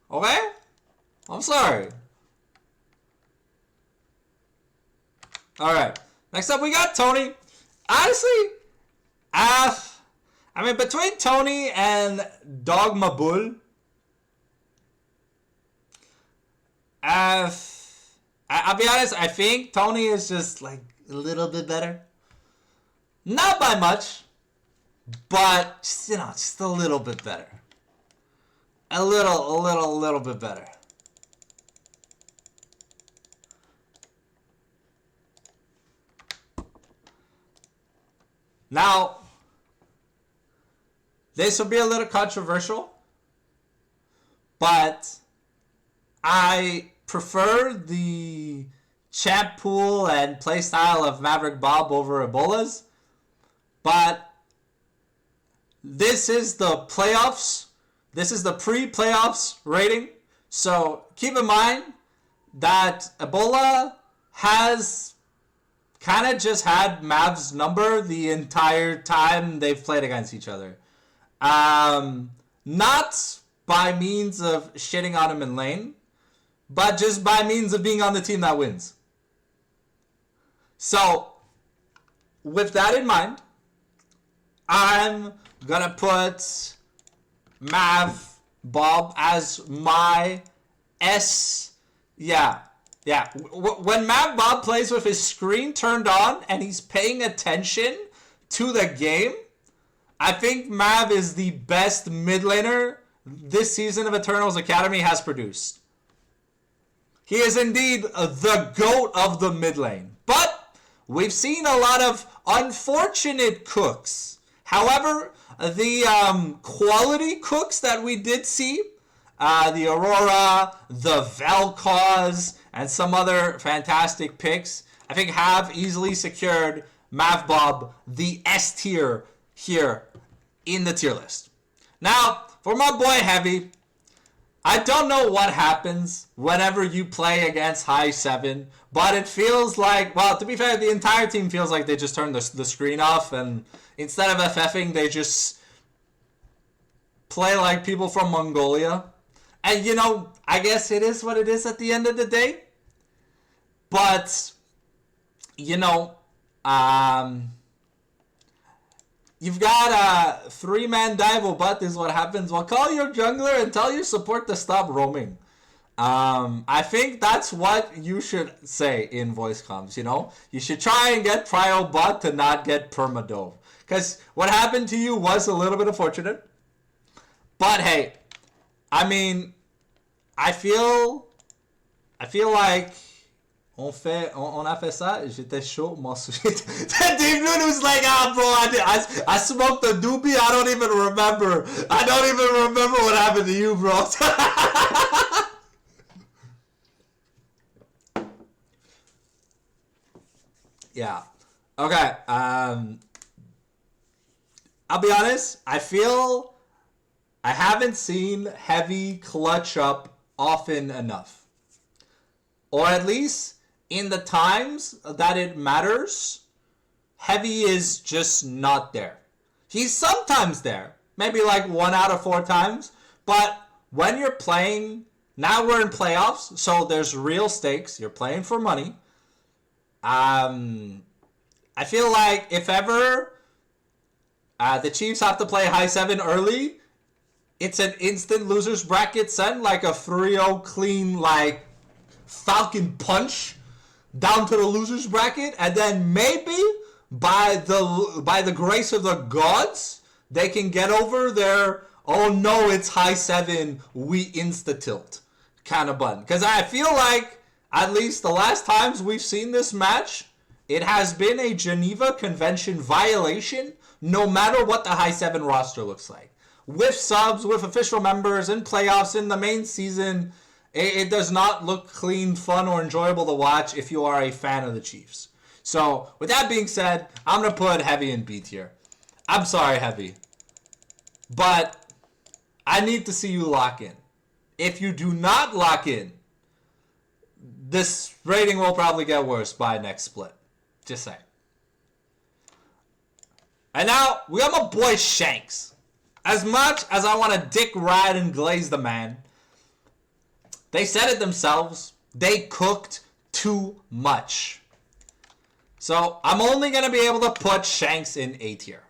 S1: Okay? I'm sorry. Alright. Next up, we got Tony. Honestly, I mean, between Tony and Dogma Bull, I'll be honest, I think Tony is just like a little bit better. Not by much, but just, you know, just a little bit better. A little bit better. Now, this will be a little controversial, but I prefer the champ pool and playstyle of Maverick Bob over Ebola's, but this is the playoffs. This is the pre-playoffs rating. So keep in mind that Ebola has kind of just had Mav's number the entire time they've played against each other. Not by means of shitting on him in lane, but just by means of being on the team that wins. So, with that in mind, I'm gonna put Mav Bob as my S. Yeah. When Mav Bob plays with his screen turned on and he's paying attention to the game, I think Mav is the best mid laner this season of Eternals Academy has produced. He is indeed the GOAT of the mid lane. But we've seen a lot of unfortunate cooks. However, the quality cooks that we did see, the Aurora, the Vel'Koz, and some other fantastic picks, I think have easily secured Mavbob the S tier here in the tier list. Now, for my boy Heavy, I don't know what happens whenever you play against High 7, but it feels like, well, to be fair, the entire team feels like they just turned the screen off, and instead of FFing, they just play like people from Mongolia. And, you know, I guess it is what it is at the end of the day. But, you know, you've got a 3-man dive, but is what happens. Well, call your jungler and tell your support to stop roaming. I think that's what you should say in voice comms, you know? You should try and get Prio Bot to not get permadove. Because what happened to you was a little bit unfortunate. But hey, I mean, I feel like on a fait ça, j'étais chaud, m'en souviens. Dave Noon was like, bro, I smoked a doobie, I don't even remember what happened to you, bro. Yeah. Okay, I'll be honest, I feel I haven't seen Heavy clutch up often enough. Or at least in the times that it matters, Heavy is just not there. He's sometimes there, maybe like 1 out of 4 times, but when you're playing, now we're in playoffs, so there's real stakes, you're playing for money. I feel like if ever the Chiefs have to play High 7 early, it's an instant losers bracket send, like a 3-0 clean, like Falcon punch down to the losers bracket, and then maybe by the grace of the gods, they can get over their, oh no, it's High 7, we insta tilt kind of button. Because I feel like at least the last times we've seen this match, it has been a Geneva Convention violation no matter what the high 7 roster looks like. With subs, with official members, in playoffs, in the main season, it does not look clean, fun, or enjoyable to watch if you are a fan of the Chiefs. So, with that being said, I'm going to put Heavy in B tier. I'm sorry, Heavy. But I need to see you lock in. If you do not lock in, this rating will probably get worse by next split. Just saying. And now, we got my boy Shanks. As much as I want to dick ride and glaze the man, they said it themselves. They cooked too much. So, I'm only going to be able to put Shanks in A tier.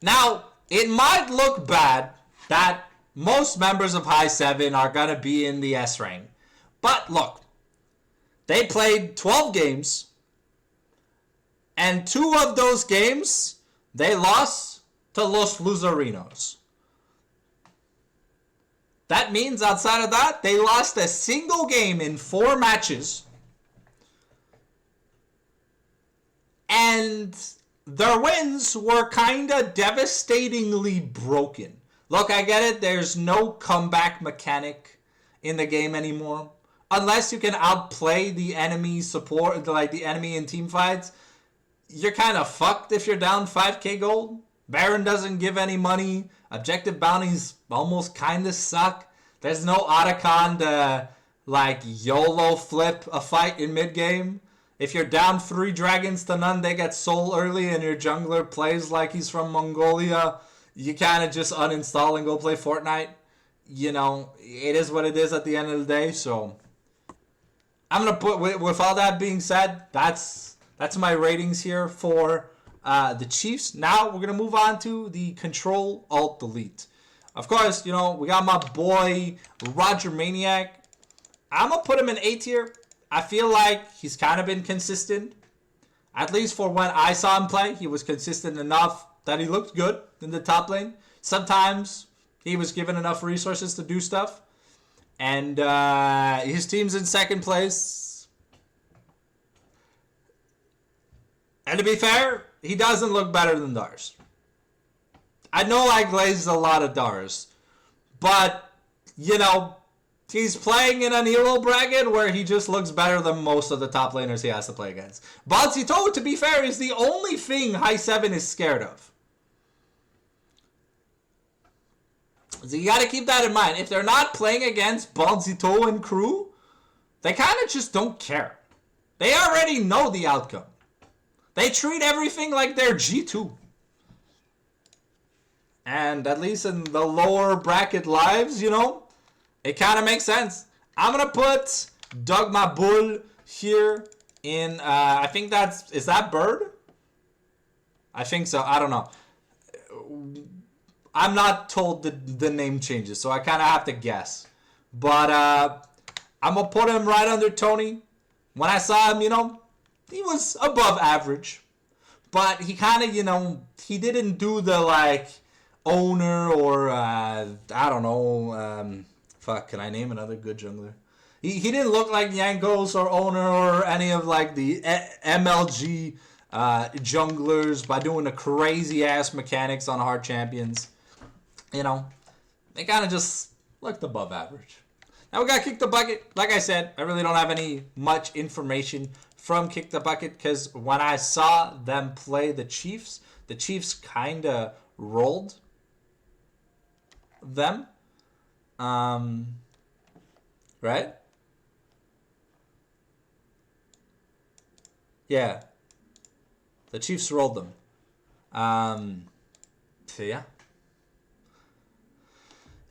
S1: Now, it might look bad that most members of High 7 are going to be in the S rank. But look, they played 12 games, and 2 of those games, they lost to Los Luzerinos. That means outside of that, they lost a single game in 4 matches. And their wins were kind of devastatingly broken. Look, I get it. There's no comeback mechanic in the game anymore. Unless you can outplay the enemy support, like the enemy in team fights, you're kind of fucked if you're down 5k gold. Baron doesn't give any money. Objective bounties almost kind of suck. There's no Otacon to, like, YOLO flip a fight in mid-game. If you're down 3 dragons to none, they get soul early, and your jungler plays like he's from Mongolia, you kind of just uninstall and go play Fortnite. You know, it is what it is at the end of the day, so I'm going to put, with all that being said, that's my ratings here for the Chiefs. Now we're going to move on to the Control Alt Delete. Of course, you know, we got my boy Roger Maniac. I'm going to put him in A tier. I feel like he's kind of been consistent. At least for when I saw him play, he was consistent enough that he looked good in the top lane. Sometimes he was given enough resources to do stuff. And his team's in second place. And to be fair, he doesn't look better than Dars. I know I glazed a lot of Dars. But, you know, he's playing in an Elo bracket where he just looks better than most of the top laners he has to play against. Balzito, to be fair, is the only thing High 7 is scared of. So you got to keep that in mind. If they're not playing against Balzito and crew, they kind of just don't care. They already know the outcome. They treat everything like they're G2. And at least in the lower bracket lives, you know, it kind of makes sense. I'm going to put Doug Mabul here in, I think that's, is that Bird? I think so. I don't know. I'm not told the name changes, so I kind of have to guess. But I'm going to put him right under Tony. When I saw him, you know, he was above average. But he kind of, you know, he didn't do the, like, owner or, I don't know, fuck, can I name another good jungler? He didn't look like Yankos or owner or any of, like, the MLG junglers by doing the crazy-ass mechanics on hard champions. You know, they kind of just looked above average. Now we got Kick the Bucket. Like I said, I really don't have any much information from Kick the Bucket because when I saw them play the Chiefs kind of rolled them. Right? Yeah. The Chiefs rolled them. So yeah.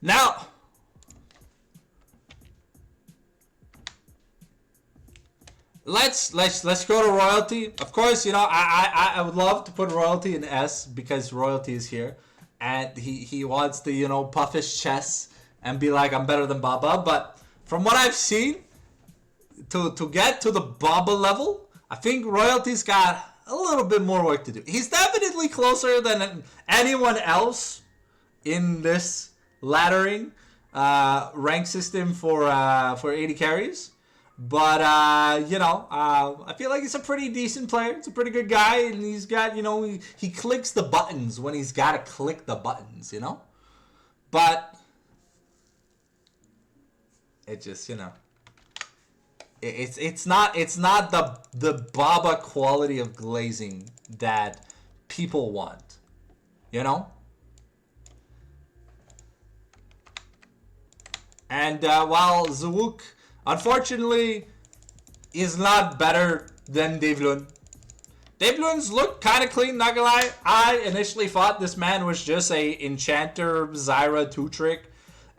S1: Now, let's go to Royalty. Of course, you know, I would love to put Royalty in S because Royalty is here. And he wants to, you know, puff his chest and be like, I'm better than Baba. But from what I've seen, to get to the Baba level, I think Royalty's got a little bit more work to do. He's definitely closer than anyone else in this laddering rank system for 80 carries. But I feel like he's a pretty decent player. He's a pretty good guy, and he's got he clicks the buttons when he's got to click the buttons. But it just it's not the Baba quality of glazing that people want. And while Zawuk, unfortunately, is not better than Devlun. Devlun's look kind of clean, not gonna lie. I initially thought this man was just a Enchanter Zyra 2-trick,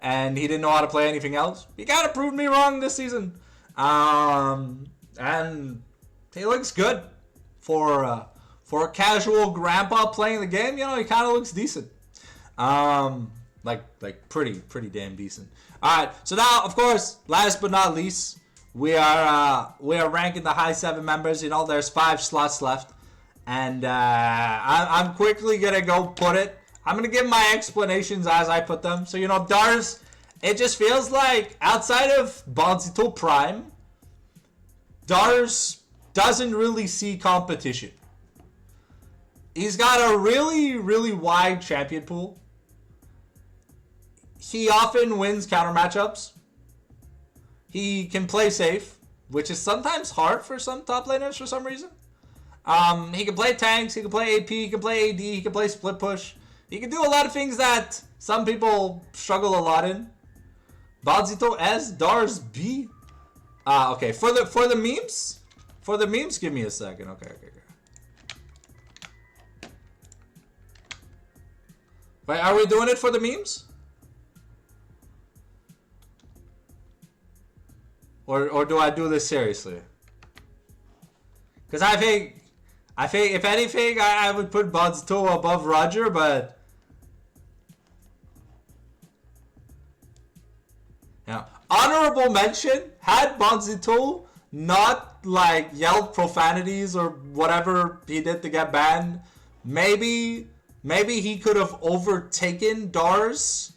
S1: and he didn't know how to play anything else. He kind of proved me wrong this season. And he looks good for a casual grandpa playing the game. He kind of looks decent. Like pretty damn decent. All right, so now, of course, last but not least, we are ranking the high 7 members. There's 5 slots left, and I'm quickly gonna go put it. I'm gonna give my explanations as I put them. So Dars, it just feels like outside of Bonzito Prime, Dars doesn't really see competition. He's got a really, really wide champion pool. He often wins counter matchups. He can play safe, which is sometimes hard for some top laners for some reason. He can play tanks, he can play AP, he can play AD, he can play split push. He can do a lot of things that some people struggle a lot in. Balzito S, Dars B. Okay, for the memes, give me a second. Okay. Wait, are we doing it for the memes? Or do I do this seriously? Because I think if anything, I would put Bonzito above Roger, but yeah. Honorable mention, had Bonzito not yelled profanities or whatever he did to get banned, maybe he could have overtaken Dars.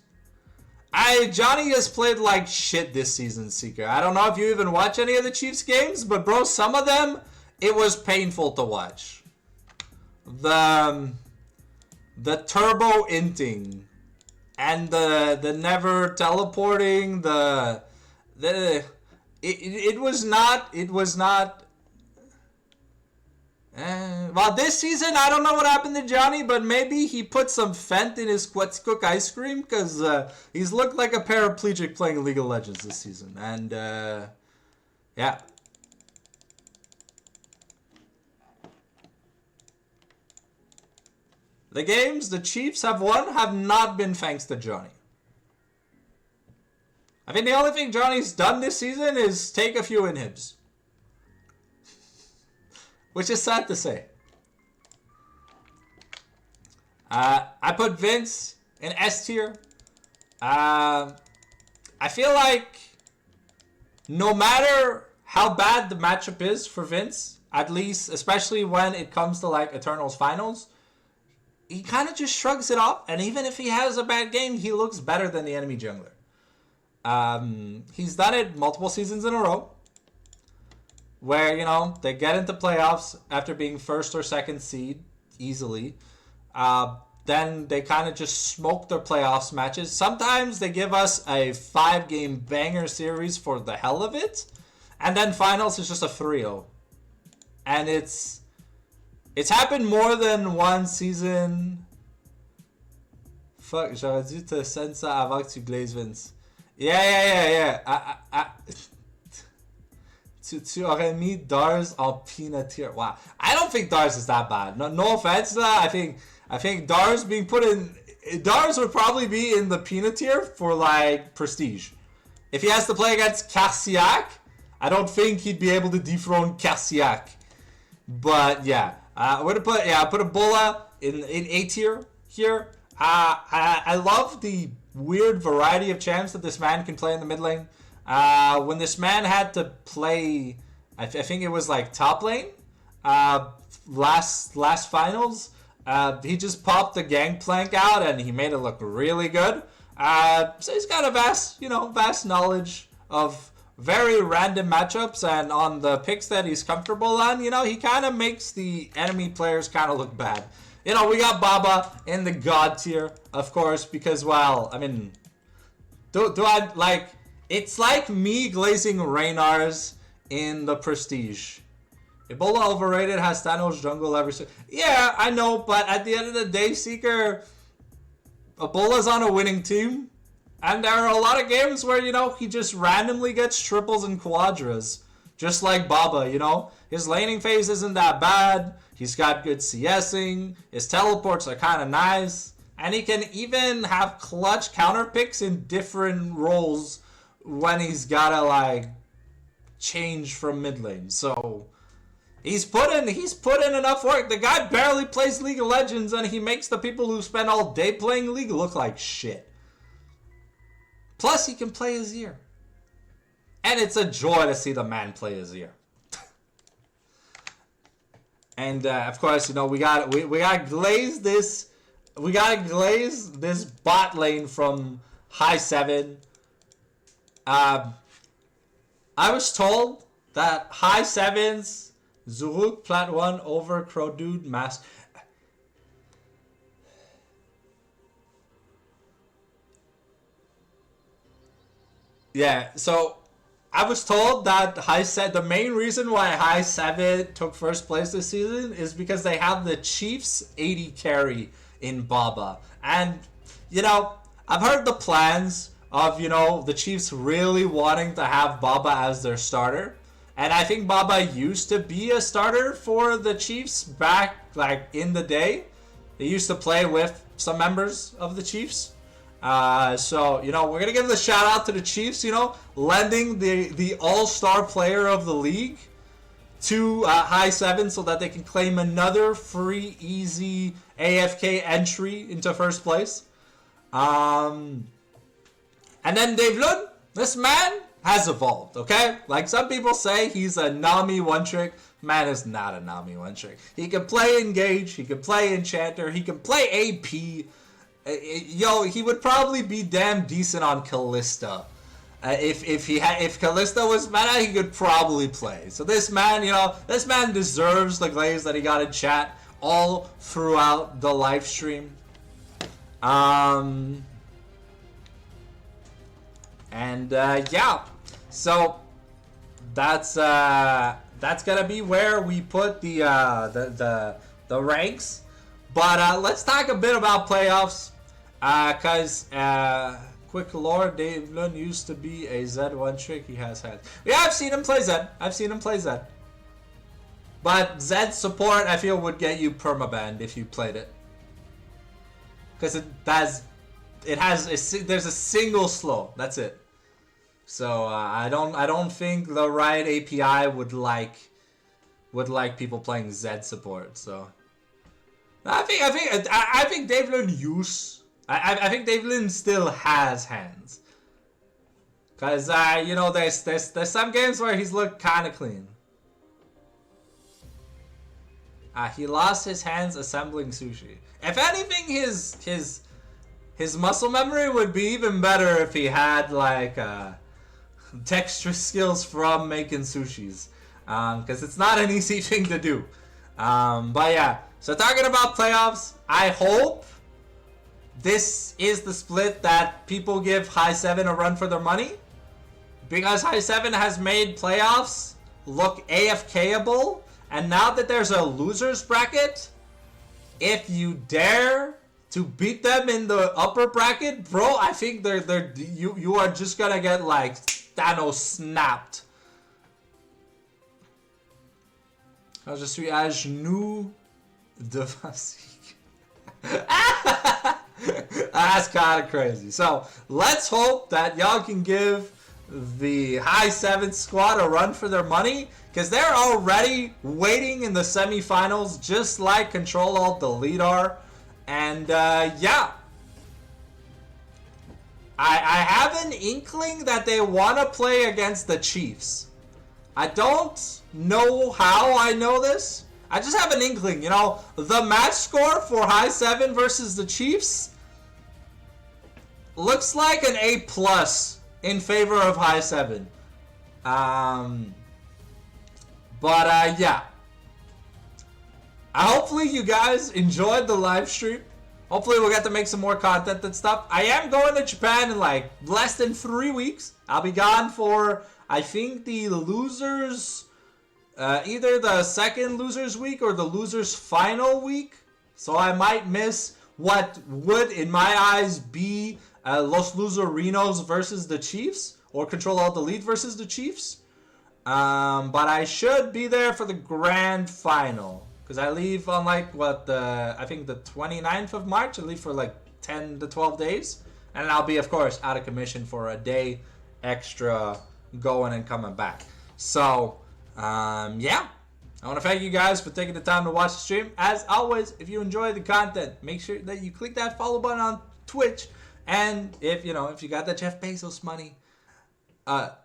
S1: Johnny has played like shit this season, Seeker. I don't know if you even watch any of the Chiefs games, but bro, some of them, it was painful to watch. The turbo inting and the never teleporting, it was not. Well, this season, I don't know what happened to Johnny, but maybe he put some Fent in his Quetzcook ice cream, because he's looked like a paraplegic playing League of Legends this season. And, yeah. The games the Chiefs have won have not been thanks to Johnny. I think the only thing Johnny's done this season is take a few inhibs. Which is sad to say. I put Vince in S tier. I feel like no matter how bad the matchup is for Vince, at least, especially when it comes to Eternals finals, he kind of just shrugs it off. And even if he has a bad game, he looks better than the enemy jungler. He's done it multiple seasons in a row, where, they get into playoffs after being first or second seed easily. Then they kind of just smoke their playoffs matches. Sometimes they give us a 5-game banger series for the hell of it. And then finals is just a 3-0. And it's happened more than one season. Fuck, j'aurais dû te send ça avant que tu glazes, Vince. Yeah. Tu aurais mis Dars en peanut tier. Wow. I don't think Dars is that bad. No offense to that. I think Dars being put in... Dars would probably be in the peanut tier for, prestige. If he has to play against Karsiak, I don't think he'd be able to dethrone Karsiak. But, yeah. I put a Bola in A tier here. I love the weird variety of champs that this man can play in the mid lane. When this man had to play, I think it was top lane, last finals, he just popped the Gangplank out and he made it look really good. So he's got a vast knowledge of very random matchups and on the picks that he's comfortable on, you know, he kind of makes the enemy players kind of look bad. You know, we got Baba in the God tier, of course, because, well, I mean, do I, like, it's like me glazing Reynars in the Prestige. Ebola overrated, has Thanos jungle every single... Yeah, I know, but at the end of the day, Seeker, Ebola's on a winning team. And there are a lot of games where, you know, he just randomly gets triples and quadras. Just like Baba, you know. His laning phase isn't that bad. He's got good CSing. His teleports are kind of nice. And he can even have clutch counter picks in different roles when he's gotta, like, change from mid lane. So... He's put in enough work. The guy barely plays League of Legends and he makes the people who spend all day playing League look like shit. Plus, he can play his ear. And it's a joy to see the man play his ear. And of course, you know, we got glaze this. We gotta glaze this bot lane from high 7. I was told that high 7s, Zuruk plat 1 over Crowdude mask. Yeah, so I was told that the main reason why high 7 took first place this season is because they have the Chiefs 80 carry in Baba. And, you know, I've heard the plans of, you know, the Chiefs really wanting to have Baba as their starter. And I think Baba used to be a starter for the Chiefs back, like, in the day. They used to play with some members of the Chiefs. So, you know, we're going to give the shout out to the Chiefs, you know, lending the all-star player of the league to high 7 so that they can claim another free, easy AFK entry into first place. And then Dave Lund, this man has evolved, okay? Like some people say, he's a Nami one-trick. Man is not a Nami one-trick. He can play Engage, he can play Enchanter, he can play AP. Yo, he would probably be damn decent on Kalista. If Kalista was meta, he could probably play. So this man, you know, this man deserves the glaze that he got in chat all throughout the live stream. Yeah, so that's gonna be where we put the ranks. But let's talk a bit about playoffs, cause quick lore, Dave Lund used to be a Z1 trick. He has had. Yeah, I've seen him play Zed. But Zed support, I feel, would get you permabanned if you played it, cause there's a single slow. That's it. So I don't think the Riot API would like people playing Zed support. So I think Dave Lund I think Dave Lund still has hands, cause you know, there's some games where he's looked kind of clean. He lost his hands assembling sushi. If anything, his muscle memory would be even better if he had like texture skills from making sushis, because it's not an easy thing to do. But yeah, so talking about playoffs, I hope this is the split that people give high 7 a run for their money, because high 7 has made playoffs look AFKable, and now that there's a losers bracket, if you dare to beat them in the upper bracket, bro, I think you are just gonna get like Thanos snapped. Je suis à genoux devant. That's kind of crazy. So let's hope that y'all can give the high 7 squad a run for their money, because they're already waiting in the semifinals, just like Control Alt Delete are. And yeah, I have an inkling that they want to play against the Chiefs. I don't know how I know this. I just have an inkling, you know. The match score for high 7 versus the Chiefs looks like an A+ in favor of high 7. Yeah. Hopefully you guys enjoyed the live stream. Hopefully we'll get to make some more content and stuff. I am going to Japan in like less than 3 weeks. I'll be gone for, I think, the losers, either the second losers week or the losers final week. So I might miss what would, in my eyes, be Los Loserinos versus the Chiefs, or Control Alt Delete versus the Chiefs. But I should be there for the grand final. Because I leave on like, I think the 29th of March. I leave for like 10 to 12 days. And I'll be, of course, out of commission for a day extra going and coming back. So, yeah. I want to thank you guys for taking the time to watch the stream. As always, if you enjoy the content, make sure that you click that follow button on Twitch. And if you got that Jeff Bezos money,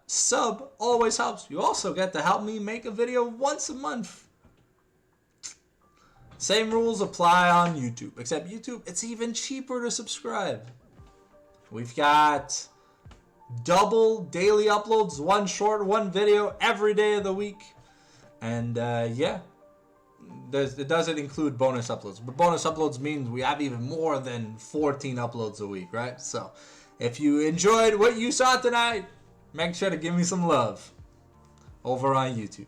S1: sub always helps. You also get to help me make a video once a month. Same rules apply on YouTube, except YouTube, it's even cheaper to subscribe. We've got double daily uploads, one short, one video every day of the week. And yeah, it doesn't include bonus uploads. But bonus uploads means we have even more than 14 uploads a week, right? So if you enjoyed what you saw tonight, make sure to give me some love over on YouTube.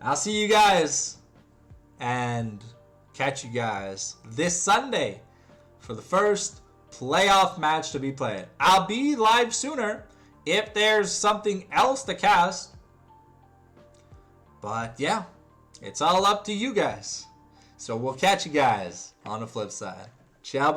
S1: I'll see you guys and catch you guys this Sunday for the first playoff match to be played. I'll be live sooner if there's something else to cast. But yeah, it's all up to you guys. So we'll catch you guys on the flip side. Ciao.